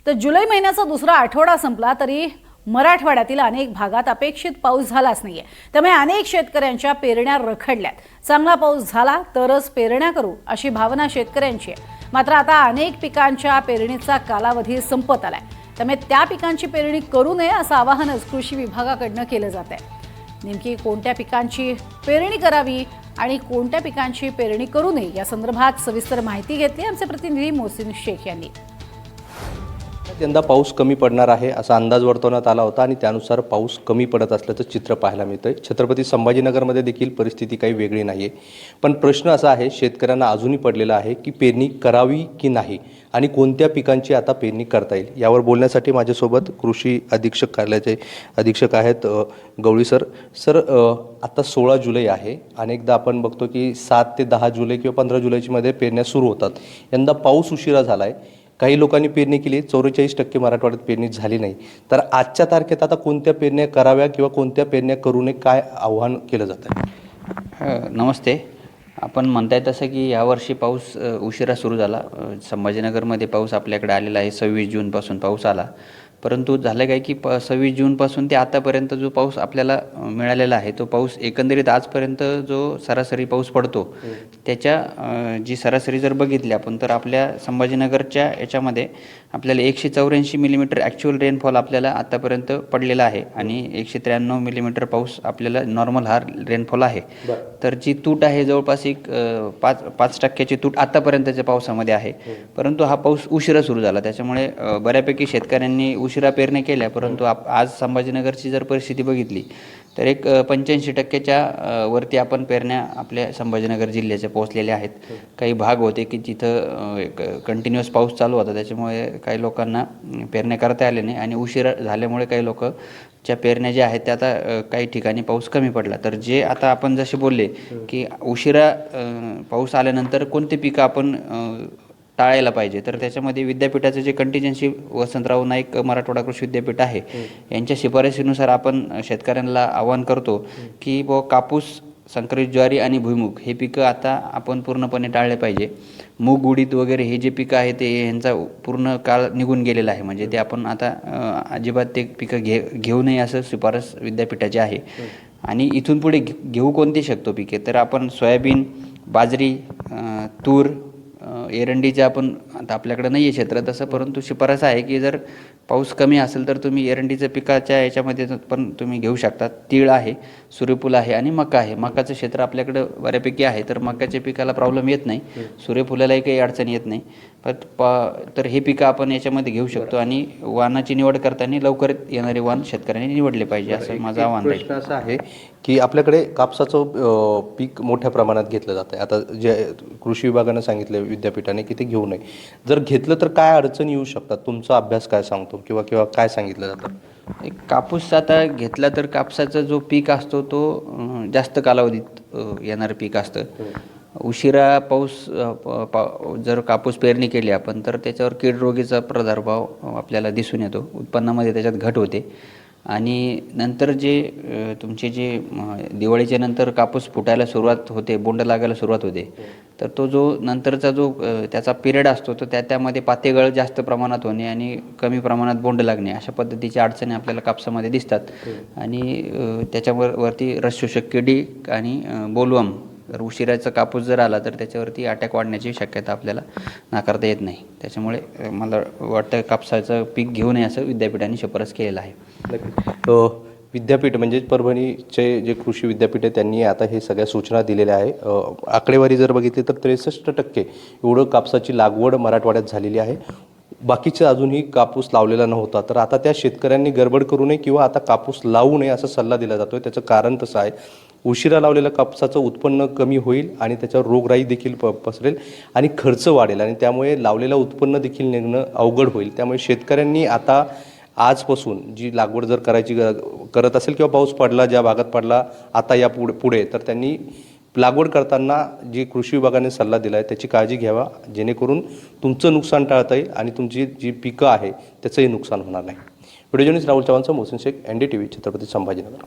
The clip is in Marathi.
तर जुलै महिन्याचा दुसरा आठवडा संपला तरी मराठवाड्यातील अनेक भागात अपेक्षित पाऊस झालाच नाहीये। त्यामुळे अनेक शेतकऱ्यांच्या पेरण्या रखडल्यात। चांगला पाऊस झाला तरच पेरण्या करू अशी भावना शेतकऱ्यांची आहे। मात्र आता अनेक पिकांच्या पेरणीचा कालावधी संपत आलाय। त्यामुळे त्या पिकांची पेरणी करू नये असं आवाहनच कृषी विभागाकडून केलं जात आहे। नेमकी कोणत्या पिकांची पेरणी करावी आणि कोणत्या पिकांची पेरणी करू नये या संदर्भात सविस्तर माहिती घेतली आमचे प्रतिनिधी मोहसिन शेख यांनी। यंदा पाऊस कमी पडणार आहे असा अंदाज वर्तवण्यात आला होता आणि त्यानुसार पाऊस कमी पडत असल्याचं चित्र पाहायला मिळतंय। छत्रपती संभाजीनगरमध्ये देखील परिस्थिती काही वेगळी नाहीये, पण प्रश्न असा आहे शेतकऱ्यांना अजूनही पडलेला आहे की पेरणी करावी की नाही आणि कोणत्या पिकांची आता पेरणी करता येईल। यावर बोलण्यासाठी माझ्यासोबत कृषी अधीक्षक कार्यालयाचे अधीक्षक आहेत गवळी सर। आता 16 जुलै आहे। अनेकदा आपण बघतो की 7 ते 10 जुलै किंवा 15 जुलैच्या मध्ये पेरण्या सुरू होतात। यंदा पाऊस उशिरा झालाय। काही लोकांनी पेरणी केली, 44% मराठवाड्यात पेरणी झाली नाही। तर आजच्या तारखेत आता कोणत्या पेरण्या कराव्या किंवा कोणत्या पेरण्या करू नये काय आव्हान केलं जातं? नमस्ते। आपण म्हणताय तसं की यावर्षी पाऊस उशिरा सुरू झाला। संभाजीनगरमध्ये पाऊस आपल्याकडे आलेला आहे। 26 जूनपासून पाऊस आला, परंतु झालं काय की 26 जूनपासून ते आतापर्यंत जो पाऊस आपल्याला मिळालेला आहे तो पाऊस एकंदरीत आजपर्यंत जो सरासरी पाऊस पडतो त्याच्या जी सरासरी जर बघितली आपण तर आपल्या संभाजीनगरच्या याच्यामध्ये आपल्याला 184 मिलीमीटर ॲक्च्युअल रेनफॉल आपल्याला आतापर्यंत पडलेला आहे आणि 193 मिलीमीटर पाऊस आपल्याला नॉर्मल हा रेनफॉल आहे। तर जी तूट आहे जवळपास एक 5% तूट आतापर्यंतच्या पावसामध्ये आहे, परंतु हा पाऊस उशिरा सुरू झाला त्याच्यामुळे बऱ्यापैकी शेतकऱ्यांनी उशिरा पेरण्या केल्या। परंतु आज संभाजीनगरची जर परिस्थिती बघितली तर एक 85% वरती आपण पेरण्या आपल्या संभाजीनगर जिल्ह्याच्या पोहोचलेल्या आहेत। काही भाग होते की जिथं कंटिन्युअस पाऊस चालू होता त्याच्यामुळे काही लोकांना पेरण्या करता आले नाही आणि उशिरा झाल्यामुळे काही लोकच्या पेरण्या ज्या आहेत त्या आता काही ठिकाणी पाऊस कमी पडला। तर जे आता आपण जसे बोलले की उशिरा पाऊस आल्यानंतर कोणते पिकं आपण टाळायला पाहिजे, तर त्याच्यामध्ये विद्यापीठाचं जे कंटिजेन्सी वसंतराव नाईक मराठवाडा कृषी विद्यापीठ आहे यांच्या शिफारशीनुसार आपण शेतकऱ्यांना आवाहन करतो की कापूस, संकरित ज्वारी आणि भुईमूग हे पिकं आता आपण पूर्णपणे टाळले पाहिजे। मूग, उडीद वगैरे हे जे पिकं आहे ते यांचा पूर्ण काळ निघून गेलेला आहे, म्हणजे ते आपण आता अजिबात ते पिकं घेऊ नये असं शिफारस विद्यापीठाची आहे। आणि इथून पुढे घेऊ कोणती शकतो पिके, तर आपण सोयाबीन, बाजरी, तूर, एरंडीचे आपण आता आपल्याकडे नाही आहे क्षेत्र तसं, परंतु शिफारस आहे की जर पाऊस कमी असेल तर तुम्ही एरंडीच्या पिकाच्या याच्यामध्ये पण तुम्ही घेऊ शकता। तीळ आहे, सूर्यफूल आहे आणि मका आहे। मकाचं क्षेत्र आपल्याकडे बऱ्यापैकी आहे तर मकाच्या पिकाला प्रॉब्लेम येत नाही, सूर्यफुलालाही काही अडचण येत नाही। तर हे पिकं आपण याच्यामध्ये घेऊ शकतो आणि वाणाची निवड करताना लवकर येणारे वाण शेतकऱ्यांनी निवडले पाहिजे असं माझं आव्हान आहे। प्रश्न असा आहे की आपल्याकडे कापसाचं पीक मोठ्या प्रमाणात घेतलं जातं। आता जे कृषी विभागानं सांगितलं विद्यापीठाने की ते घेऊ नये, जर घेतलं तर काय अडचणी येऊ शकतात? तुमचा अभ्यास काय सांगतो किंवा काय सांगितलं जातं? कापूस आता घेतला तर कापसाचा जो पीक असतो तो जास्त कालावधीत येणारं पीक असतं। उशिरा पाऊस जर कापूस पेरणी केली आपण तर त्याच्यावर कीड रोगीचा प्रादुर्भाव आपल्याला दिसून येतो, उत्पन्नामध्ये त्याच्यात घट होते। आणि नंतर जे तुमचे जे दिवाळीच्या नंतर कापूस फुटायला सुरुवात होते, बोंड लागायला सुरुवात होते, तर तो जो नंतरचा जो त्याचा पिरियड असतो तो त्यामध्ये पातेगळ जास्त प्रमाणात होणे आणि कमी प्रमाणात बोंड लागणे अशा पद्धतीच्या अडचणी आपल्याला कापसामध्ये दिसतात। आणि त्याच्यावरती रसशोषक किडी आणि बोलवर्म जर उशिराचा कापूस जर आला तर त्याच्यावरती अटॅक वाढण्याची शक्यता आपल्याला नाकारता येत नाही। त्याच्यामुळे मला वाटतं कापसाचं पीक घेऊ नये असं विद्यापीठाने शिफारस केलेलं आहे। विद्यापीठ म्हणजे परभणीचे जे कृषी विद्यापीठ आहे त्यांनी आता हे सगळ्या सूचना दिलेल्या आहे। आकडेवारी जर बघितली तर 63% एवढं कापसाची लागवड मराठवाड्यात झालेली आहे। बाकीचे अजूनही कापूस लावलेला नव्हता, तर आता त्या शेतकऱ्यांनी गडबड करू नये किंवा आता कापूस लावू नये असा सल्ला दिला जातोय। त्याचं कारण तसं आहे, उशिरा लावलेल्या कापसाचं उत्पन्न कमी होईल आणि त्याच्यावर रोगराई देखील पसरेल आणि खर्च वाढेल आणि त्यामुळे लावलेलं उत्पन्न देखील निघणं अवघड होईल। त्यामुळे शेतकऱ्यांनी आता आजपासून जी लागवड जर करत असेल किंवा पाऊस पडला ज्या भागात पडला आता या पुढे तर त्यांनी लागवड करताना जी कृषी विभागाने सल्ला दिला आहे त्याची काळजी घ्यावा, जेणेकरून तुमचं नुकसान टाळता येईल आणि तुमची जी पिकं आहे त्याचंही नुकसान होणार नाही। व्हिडिओ जर्नलिस्ट राहुल चव्हाणचा मोहसिन शेख, NDTV, छत्रपती संभाजीनगर।